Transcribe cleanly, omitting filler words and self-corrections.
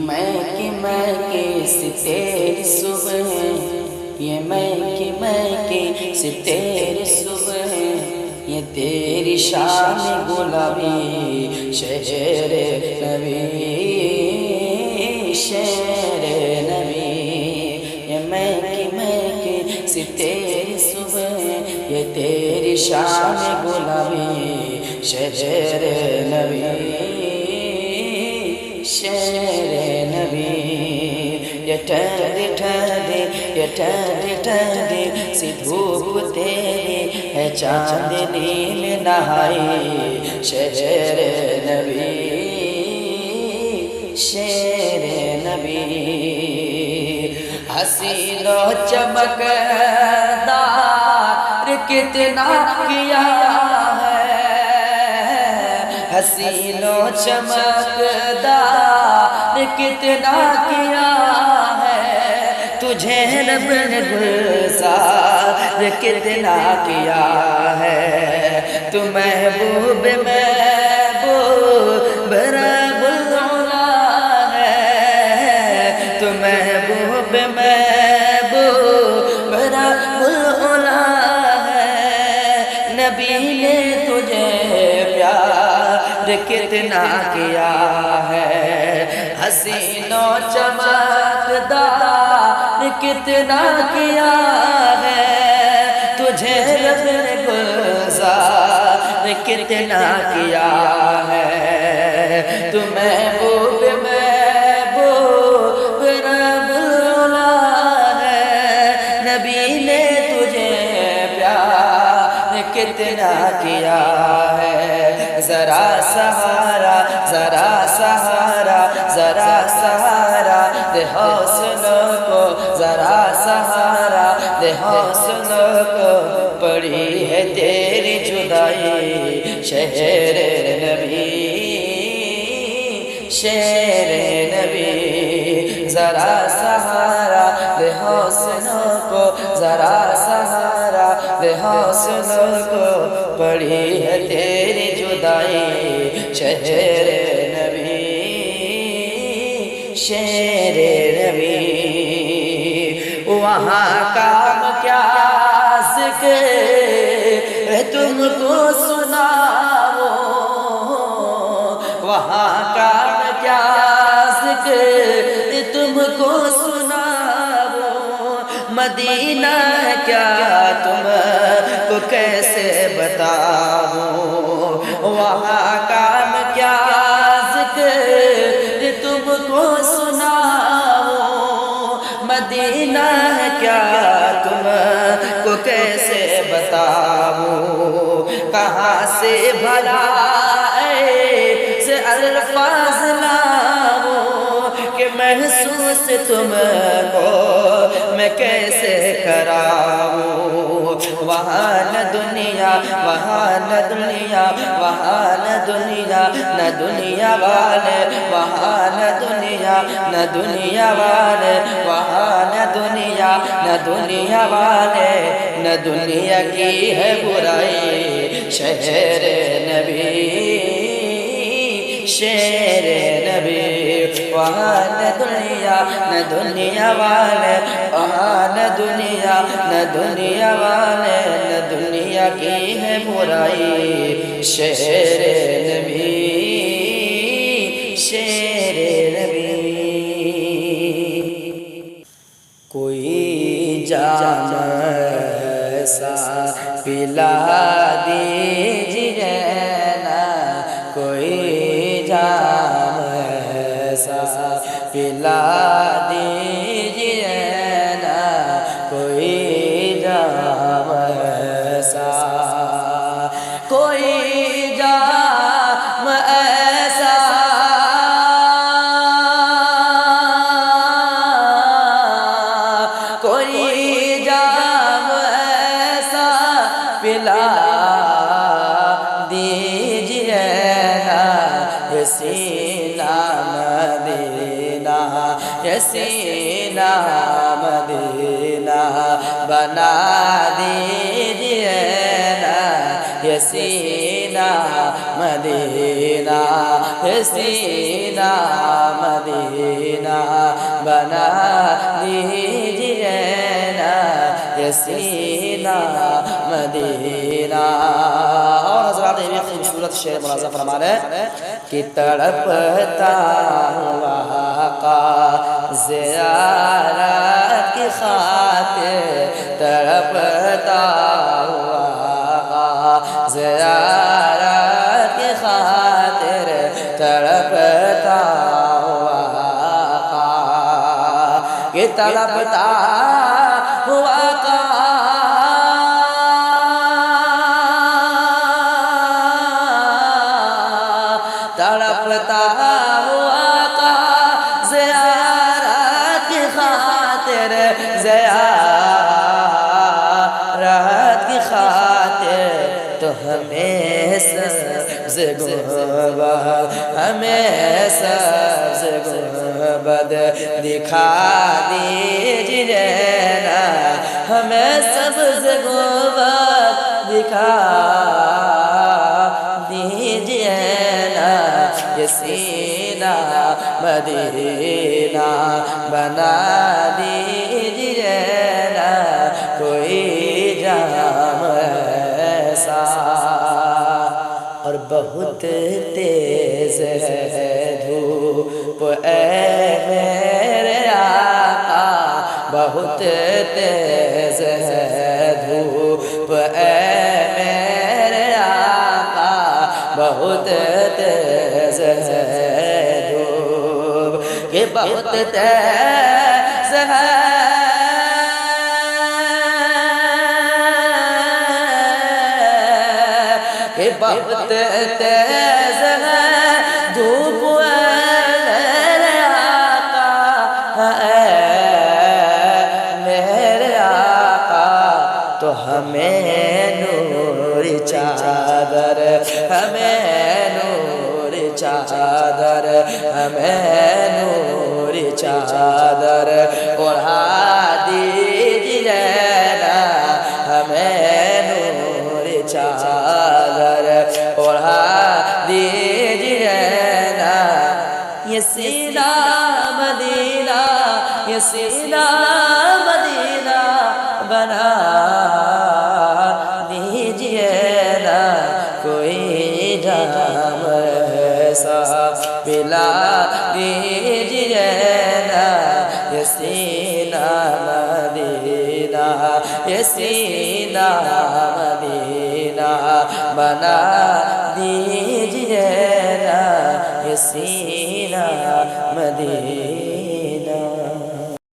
میں کی سی تیری صبح، یہ میں کی سی تیری صبح، یہ تیری شان گلابی شہر نبی، شہر نبی، یہ میں کی سی تیری صبح، یہ تیری شان گلابی شہر نبی، شہر نبی، یہ ٹھنڈی ٹھنڈی، یہ ٹھنڈی ٹھنڈی سی دھوپ تیری ہے چاندنی میں نہائی شہر نبی، شہر نبی، حسین و چمکدار کتنا کیا ہے، حسین و چمکدار کتنا کیا ہے، تجھے رب نے گلزار کتنا کیا ہے، تو محبوب رب العلا ہے، تو محبوب رب العلا ہے، نبی نے تجھے پیار کتنا کیا ہے، حسین و چمکدار کتنا کیا ہے، تجھے رب نے گلزار کتنا کیا ہے، تو محبوب رب العلا ہے، نبی نے تجھے پیار کتنا کیا ہے، ذرا سہارا ذرا سہارا ذرا سہارا دے حوصلوں کو، ذرا سہارا دے حوصلوں کو، پڑی ہے تیری جدائی شہر نبی، شہر نبی، ذرا سہارا دے حوصلوں کو، ذرا سہارا دے حوصلوں کو، پڑی ہے تیری جدائی شہر نبی، شہر نبی، وہاں کام کیا ذکر تم کو سناؤ، وہاں کام کیا ذکر تم کو سناؤ، مدینہ کیا تم کو کیسے بتاؤں، وہاں کام کیا ذکر تم کو سناؤ، مدینہ کیا تم کو کیسے بتاؤں، کہاں سے بھلا ایسے الفاظ لاؤں کہ محسوس تم کو میں کیسے کراؤں، وہاں نہ دنیا وہاں نہ دنیا وہاں نہ دنیا نہ دنیا والے، وہاں نہ دنیا نہ دنیا والے، وہاں نہ دنیا نہ دنیا والے، نہ دنیا کی ہے برائی شہر نبی، شہر نبی، وہاں نہ دنیا نہ دنیا والے، وہاں نہ دنیا نہ دنیا والے، نہ دنیا کی ہے برائی شہر نبی، شہر نبی، کوئی جام ایسا پلا دیجیے نا، کوئی جام ایسا پلا دیجیے نا، کوئی جام ایسا، کوئی جام ایسا، کوئی جام ایسا پلا دیجیے نا، یہ سینہ مدینہ، یہ سینہ مدینہ بنا دیجیے نا، یہ سینہ مدینہ، یہ سینہ مدینہ بنا دیجئے نا، یہ سینہ مدینہ۔ اور حضرات یہ بھی خوبصورت شعر ملاحظہ فرما رہے ہیں کہ تڑپتا ہوں آقا زیارت کی خاطر، تڑپتا ہوں آقا زیارت کی خاطر، تڑپتا ہوں آقا کہ تڑپتا ہوں آقا تڑپتا ہوں آقا زیارت کی خاطر، زیارت کی خاطر، تو ہمیں سبز گنبد، ہمیں سبز گنبد دکھا دیجئے نا، ہمیں سبز گنبد دکھا دیجئے نا، یہ سینہ مدینہ بنا دیجئے نا، کوئی جام ایسا۔ اور بہت تیز ہے دھوپ اے میرے آقا، بہت تیز ہے دھوپ اے میرے آقا، بہت تیز ہے دھوپ، کہ بہت تیز ہے کہ بہت تیز ہے دھوپ میرے آقا، میرے آقا، تو ہمیں نور چادر، ہمیں نور چادر، ہمیں نور چادر اڑا دیجئے نا، ہمیں نور چادر اڑا دیجئے نا، یہ سینہ مدینہ، یہ سینہ مدینہ بنا دیجئے نا، کوئی جام ایسا پلا دیجئے نا، یہ سینہ مدینہ، یہ سینہ مدینہ بنا دیجئے نا، یہ سینہ مدینہ۔